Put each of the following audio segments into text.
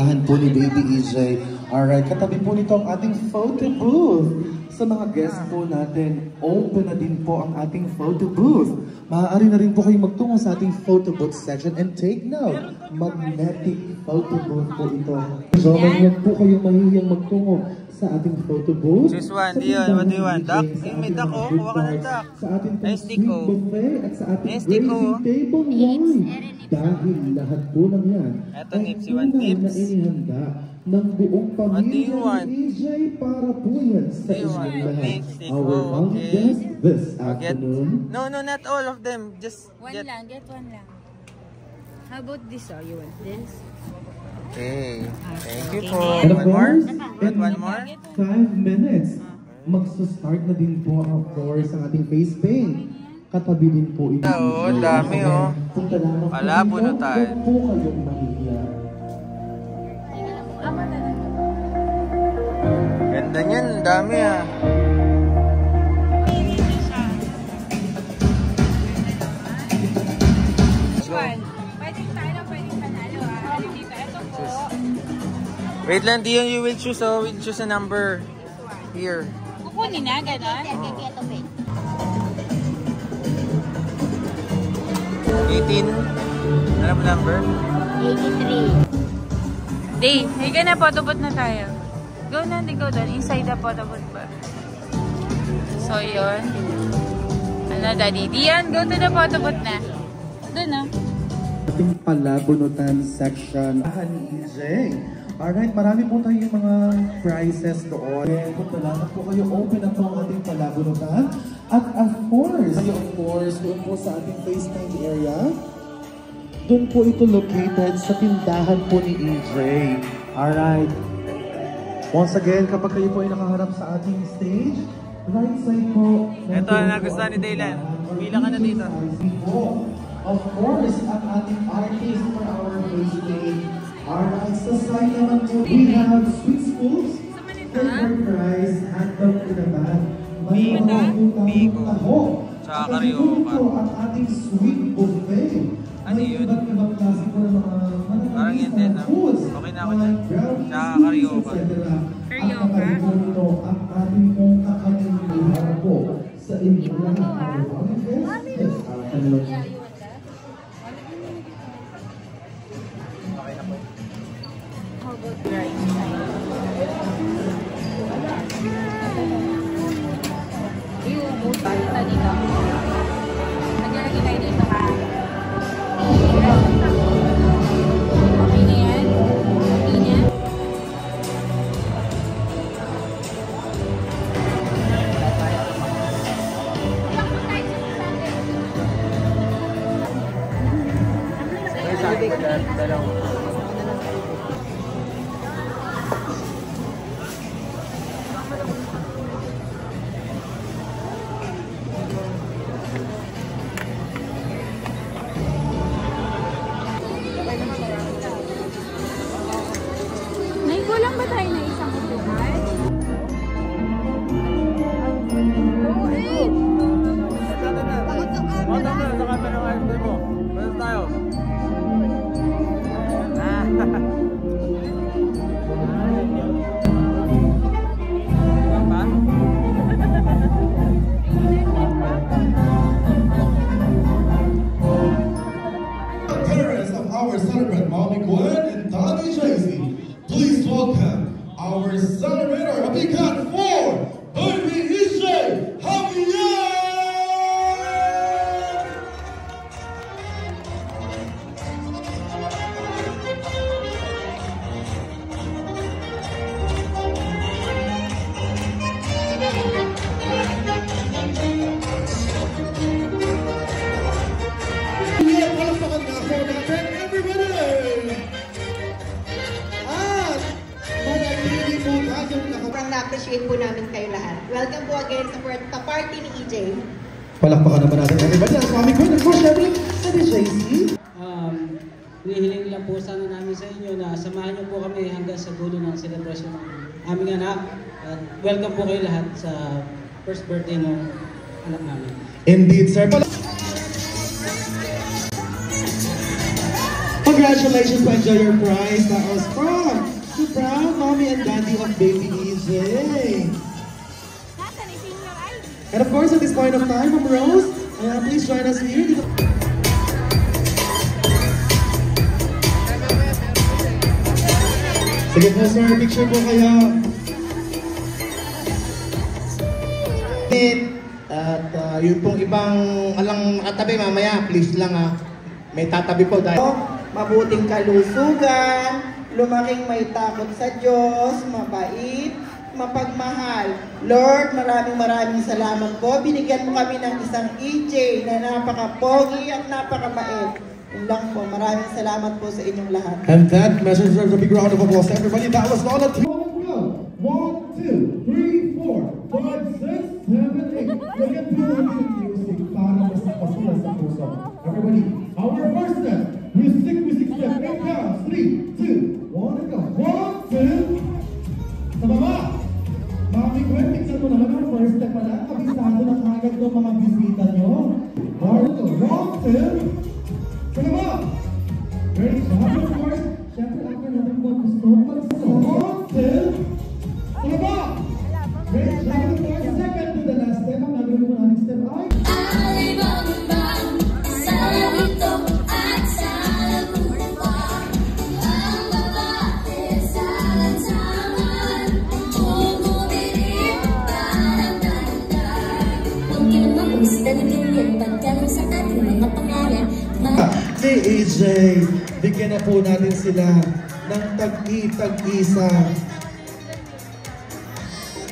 tindahan po ni Baby EJ. Alright, katabi po nito ang ating photo booth. Sa mga guests po natin, open na din po ang ating photo booth. Maaari na rin po kayong magtungo sa ating photo booth section and take note, magnetic photo booth po ito. So, huwag po kayong mahihiyang magtungo sa ating photo booth. Choose one, Dion. What do you want? Duck? May duck oh. Kuha ka ng duck. Sa ating nice Nico. buffet at sa ating nice Nico. table wine. Dahil lahat po ng yan eto, Nipsy, one tips. na inihanda ng buong pamilya ni EJ para po yan sa inyong lahat. Our mom guest this afternoon. No, not all of them. Just one lang, get one lang. How about this? Oh, you want this? Okay. Thank you po. One more? One more? 5 minutes. Magsa-start na din po, of course, ang ating face paint. Katabi din po ito. Oo, dami oh. Wala po na tayo. Huwag po kayong mahihiya. Ganda niyan, dami ah. Wait lang, Dion, you will choose, oh. We'll choose a number. Here. Kukunin na, gano'n? 18. Ano po number? 83. Day, higa na, photobooth na tayo. Go na, go doon. Inside the photobooth ba? So, yun. Ano, Daddy? Dion, go to the photobooth na. Doon, no? Ating palabunutan section. Ni EJ. Alright, marami po tayong mga prizes doon. Kung talaga po kayo, open na po ang ating palabunutan. At of course, doon po sa ating face paint area, doon po ito located sa tindahan po ni EJ. Alright. Once again, kapag kayo po ay nakaharap sa ating stage, right side po. Ito ang nagustuhan ni Daylan. Pila ka na dito. Of course, ang ating artist for our face paint. Alright, sa side naman po, we have sweet schools. Favorite prize, handbag in the bag. Bigo. Tsaka karyoka. Ang ating sweet buffet. Ano yun? Iba't-ibang klase po ng mga parang yun din, no? Okay na ako dyan. Tsaka karyoka. Karyoka? Ang ating pong kakanin po sa inyo lahat. Yes, How about rice? Yung buta na dito. Nagyalagi tayo dito ha. Okay na yan? Okay na? Kulang ba tayo na isang upuan? Oo, eh! Parents of our celebrant, Mommy Gwen and Daddy Jay-Z. Please welcome our celebrator, a big hand for Baby EJ Javier! Na-appreciate po namin kayo lahat. Welcome po again sa party ni EJ. Palakpakan naman natin everybody. Ang Mami Gwen, of course, syempre, sa DJC. Hinihiling lang po sana namin sa inyo na samahan niyo po kami hanggang sa dulo ng celebration ng aming anak. At welcome po kayo lahat sa first birthday ng anak namin. Indeed, sir. Congratulations to enjoy your prize. That was from the proud mommy and daddy of baby EJ. And of course, at this point of time, Ma'am Rose, please join us here. Sige po sir, picture po kayo. At yun pong ibang alang nakatabi mamaya, please lang may tatabi po dahil mabuting kalusugan, lumaking may takot sa Diyos, mabait, mapagmahal. Lord, maraming salamat po. Binigyan mo kami ng isang EJ na napaka-pogi at napakabait. Yun lang po. Maraming salamat po sa inyong lahat. And that message deserves a big round of applause. Everybody, that was all at 1, 2, 3, 4, 5, 6, 7, 8. Lagyan po natin ang music para mas pasulas sa puso. Everybody, our first step. Music step. 8 counts. 3, 2, 1, and go. 1, 2. Sa baba. Mami Gwen, tignan mo naman ang first step pala. Kabisado na kagad ng mga bisita nyo. Alright, 1, 2. Sa baba. Great job, of course. Siyempre, after natin po gusto. 1, 2. Sa baba. Great job, of course. Second to the last step. Ang nagawin mo natin step ay... Hey AJ, bigyan na po natin sila ng tag-isa.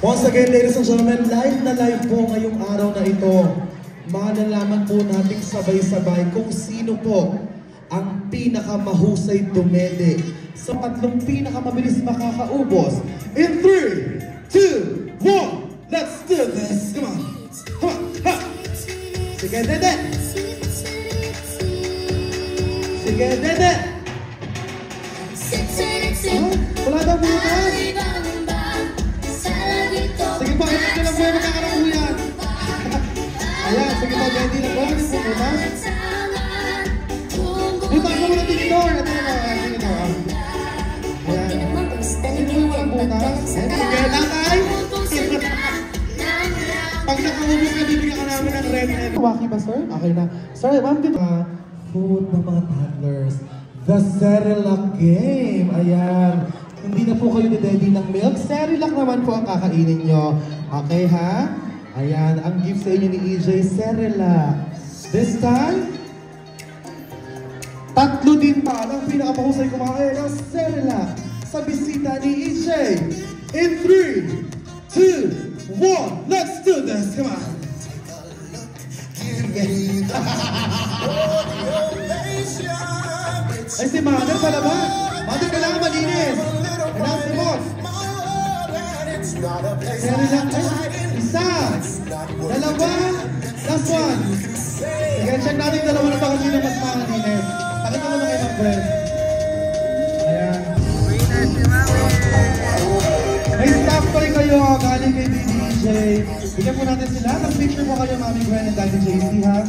Once again, ladies and gentlemen, live na live po ngayong araw na ito. Malalaman po natin sabay-sabay kung sino po ang pinakamahusay dumede sa tatlong pinakamabilis makakaubos. In 3, 2, 1, let's do this! Come on! Come on! Ha! Sige, Dede! Sige, Dede! Wala daw butas! Sige po, ito lang po yung magkakaramuyan. Ayan, sige po, ready na po. Hindi po butas. Butas mo muna tinidor. Ito na po, sige po. Ayan. Sige po, walang butas. Sige, lakay! Pag nakahubog ka, bibigyan ka namin ng red. Waki ba, sir? Okay na. Sir, ma'am, dito. Food ng mga toddlers. The Cerelac game. Ayan. Hindi na po kayo ni-daddy ng milk. Cerelac naman po ang kakainin nyo. Okay, ha? Ayan. Ang gift sa inyo ni EJ, Cerelac. This time, tatlo din pa ang pinakamahusay kumain ng Cerelac sa bisita ni EJ. In 3, 2, 1, let's do this! Come on! Ay, si Mother pala ba? Mother, kailangan malinis! Kailangan si boss! Cerelac, isa! Dalawa! Last one! Sige, check natin dalawa na baka sino mas makalinis. Pakita mo na kayo ng bread. Ayan. May staff toy kayo galing kay Baby EJ. Bigyan po natin sila. Tapos picture po kayo, Mami Gwen and Daddy JC, ha?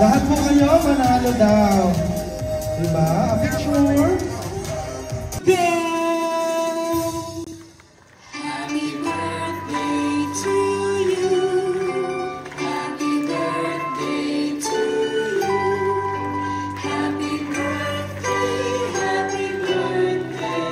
Lahat po kayo, manalo daw. Diba? A picture. Go! Happy birthday to you. Happy birthday to you. Happy birthday, happy birthday.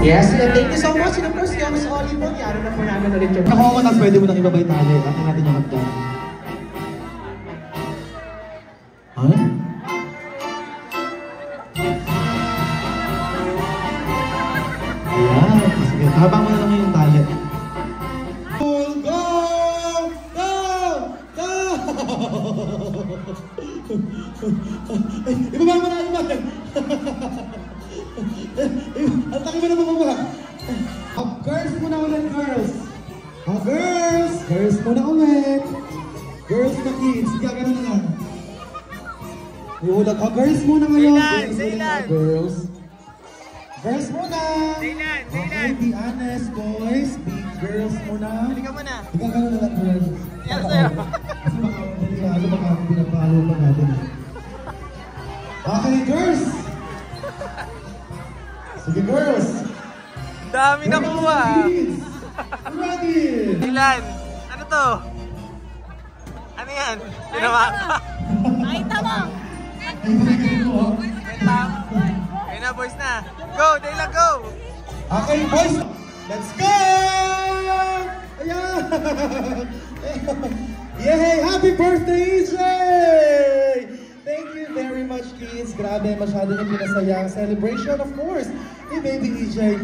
Yes, thank you so much. And of course, yung Miss Olive po, yaro na po namin ulit yung... Ako man ang pwede mo nang ibabay tali. Atin natin yung hagdan. Ha? Ayan. Sige, habang mo na lang yung tali. Go! Go! Go! Go! Ay, ibaba mo na, ibaba! Ang taki mo na mababa! Girls muna ulit, girls! Girls! Girls muna ulit! Girls na kids, gagano na lang. Iulat. Girls muna ngayon. Girls. Girls muna! Okay, be honest, boys. Be Girls muna. Hindi ka muna. Ikaw ka na lang, girls. Yan sa'yo. Kasi baka pinapalo pa natin. Okay, girls! Sige, girls! Dami nakuha. Ready! Ilan? Ano to? Ano yan? Tinawa ka. Nakita mo! Wait lang. Okay na, boys na. Go! Dayla, go! Okay, boys! Let's go! Ayan! Yay! Happy birthday, EJ! Thank you very much, kids. Grabe, masyado na pinasaya ang celebration, of course, ni Baby EJ.